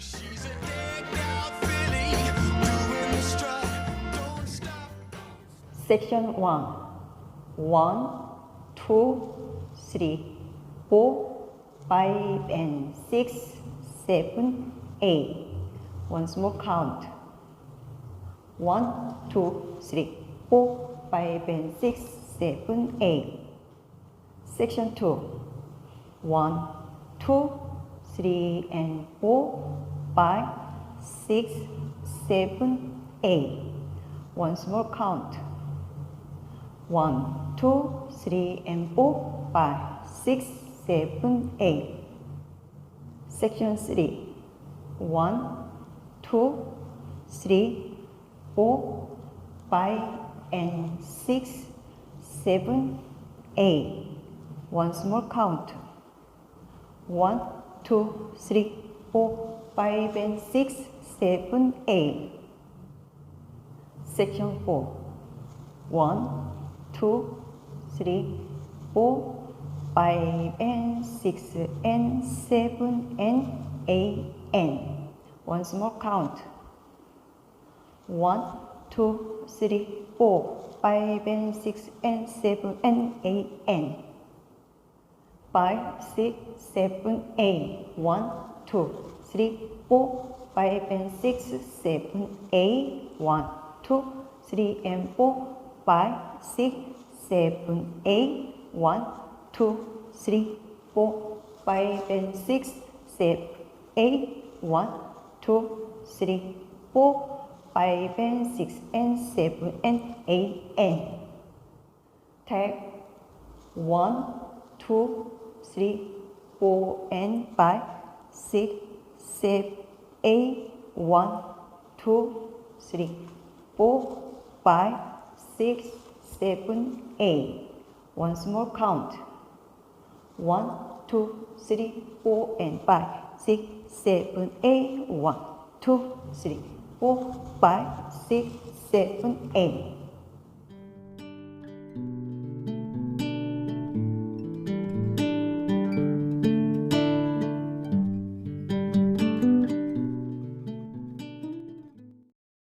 She's a decked out filly, doing the strut, don't stop. Section 1. 1, 2, 3, 4, 5, and 6, 7, 8. Once more count. 1, 2, 3, 4, 5, and 6, 7, 8. Section 2. 1, 2, 3, and 4, 5, 6, 7, 8. Once more count. 1, 2, 3, and 4, 5, 6, 7, 8. Section 3. 1, 2, 3, 4, 5, and 6, 7, 8. Once more count. 1, 2, 3, 4, 5, and 6, 7, 8. Section 4. 1, 2, 3, 4, 5, and 6, and 7, and 8, and. Once more count. 1, 2, 3, 4, 5, and 6, and 7, and 8, and. 5, 6, 7, 8. 1, 2, 3, 4, 5, and 6, 7, 8. 1, 2, 3, and 4, 5, 6, 7, 8. 1, 2, 3, 4, 5, and 6, 7, 8. 1, 2, 3, 4, 5, and 6, and 7, and 8, and. Take 1, 2, 3, 4, and 5, 6, 7, 8. 1, 2, 3, 4, 5, 6, 7, 8. Once more count. 1, 2, 3, 4, and 5, 6, 7, 8. 1, 2, 3, 4, 5, 6, 7, 8.